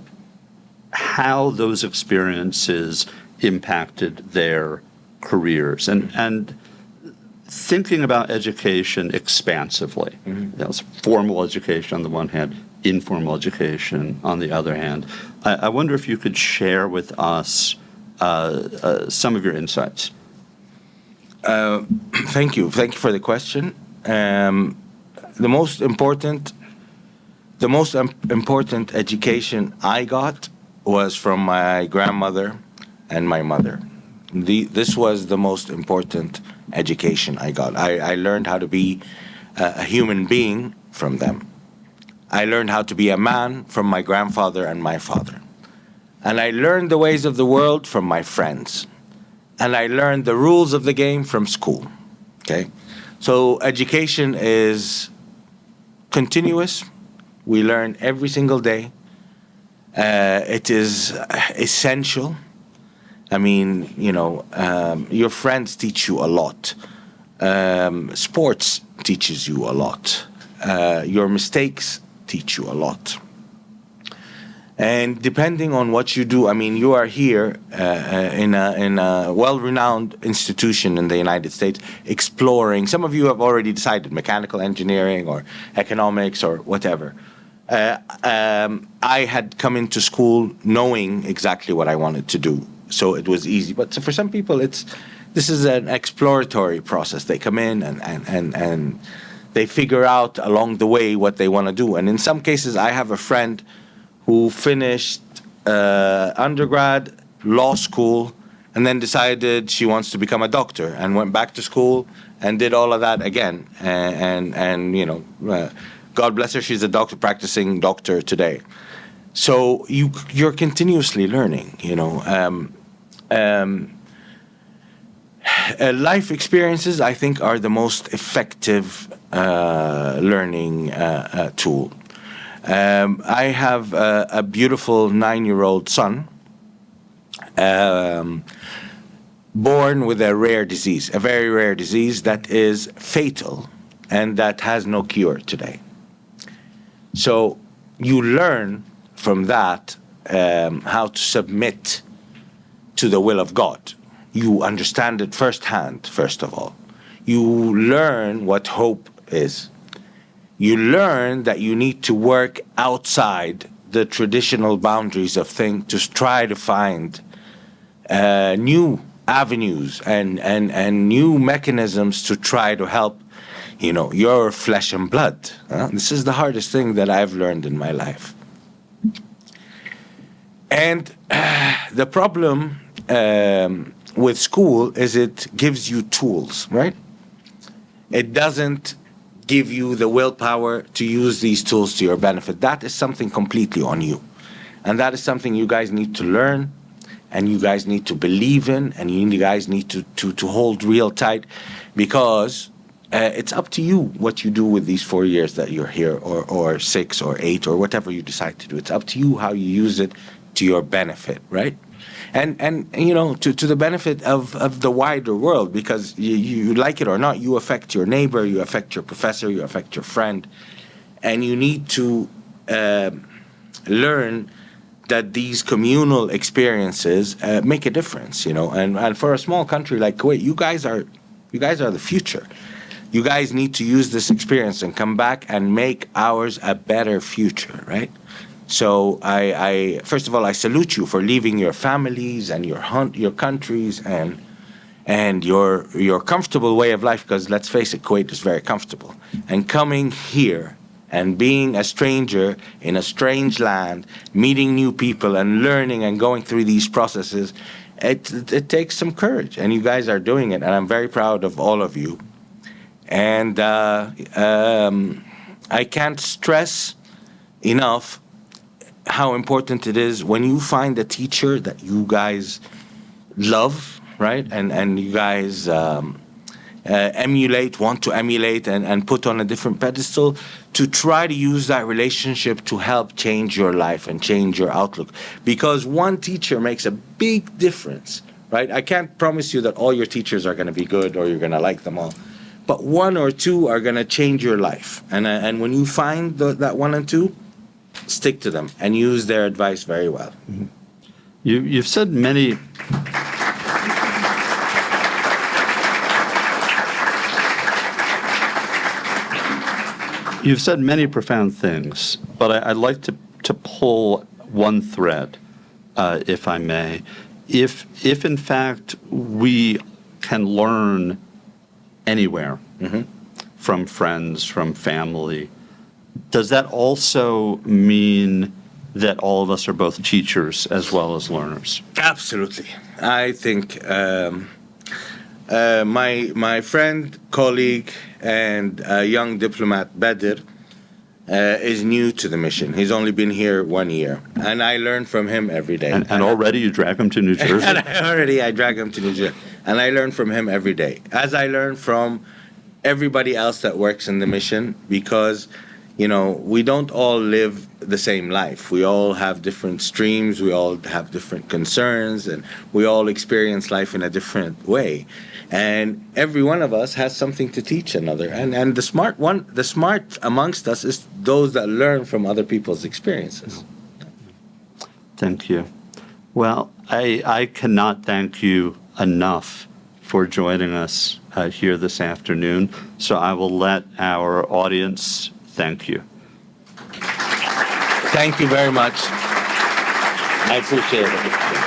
how those experiences impacted their careers, and thinking about education expansively. It's formal education on the one hand, informal education on the other hand. I wonder if you could share with us some of your insights. Thank you for the question. The most important education I got was from my grandmother and my mother. This was the most important education I got. I learned how to be a human being from them. I learned how to be a man from my grandfather and my father. And I learned the ways of the world from my friends. And I learned the rules of the game from school. Okay? So education is continuous. We learn every single day. It is essential. I mean, your friends teach you a lot. Sports teaches you a lot. Your mistakes teach you a lot. And depending on what you do, I mean, you are here in a well-renowned institution in the United States, exploring. Some of you have already decided mechanical engineering or economics or whatever. I had come into school knowing exactly what I wanted to do, so it was easy. But for some people, this is an exploratory process. They come in and they figure out along the way what they want to do. And in some cases, I have a friend who finished undergrad, law school, and then decided she wants to become a doctor, and went back to school and did all of that again. God bless her, she's a doctor, practicing doctor today. So you're continuously learning, life experiences, I think, are the most effective learning tool. I have a beautiful 9-year-old son, born with a rare disease, a very rare disease that is fatal and that has no cure today. So you learn from that how to submit to the will of God. You understand it firsthand, first of all. You learn what hope is. You learn that you need to work outside the traditional boundaries of things to try to find new avenues and new mechanisms to try to help, your flesh and blood. This is the hardest thing that I've learned in my life. And the problem with school is it gives you tools, right? It doesn't give you the willpower to use these tools to your benefit. That is something completely on you. And that is something you guys need to learn, and you guys need to believe in, and you guys need to hold real tight, because it's up to you what you do with these 4 years that you're here, or 6 or 8 or whatever you decide to do. It's up to you how you use it to your benefit, right? And to the benefit of the wider world, because you like it or not, you affect your neighbor, you affect your professor, you affect your friend, and you need to learn that these communal experiences make a difference, and for a small country like Kuwait, you guys are the future. You guys need to use this experience and come back and make ours a better future, right? So I first of all, I salute you for leaving your families and your countries and your comfortable way of life, because let's face it, Kuwait is very comfortable. And coming here and being a stranger in a strange land, meeting new people and learning and going through these processes, it takes some courage, and you guys are doing it, and I'm very proud of all of you. And I can't stress enough how important it is when you find a teacher that you guys love, right? And you guys want to emulate and put on a different pedestal, to try to use that relationship to help change your life and change your outlook. Because one teacher makes a big difference, right? I can't promise you that all your teachers are going to be good or you're going to like them all. But 1 or 2 are going to change your life. And when you find that 1 and 2, stick to them and use their advice very well. Mm-hmm. You've said many. You've said many profound things, but I'd like to pull one thread, if I may. If in fact we can learn anywhere, mm-hmm. from friends, from family, does that also mean that all of us are both teachers as well as learners? Absolutely. I think my friend, colleague, and young diplomat, Badr, is new to the mission. He's only been here 1 year, and I learn from him every day. And already you drag him to New Jersey? And I drag him to New Jersey, and I learn from him every day, as I learn from everybody else that works in the mission, because we don't all live the same life. We all have different streams, we all have different concerns, and we all experience life in a different way. And every one of us has something to teach another. And the smart amongst us is those that learn from other people's experiences. Thank you. Well, I cannot thank you enough for joining us here this afternoon. So I will let our audience thank you. Thank you very much. I appreciate it.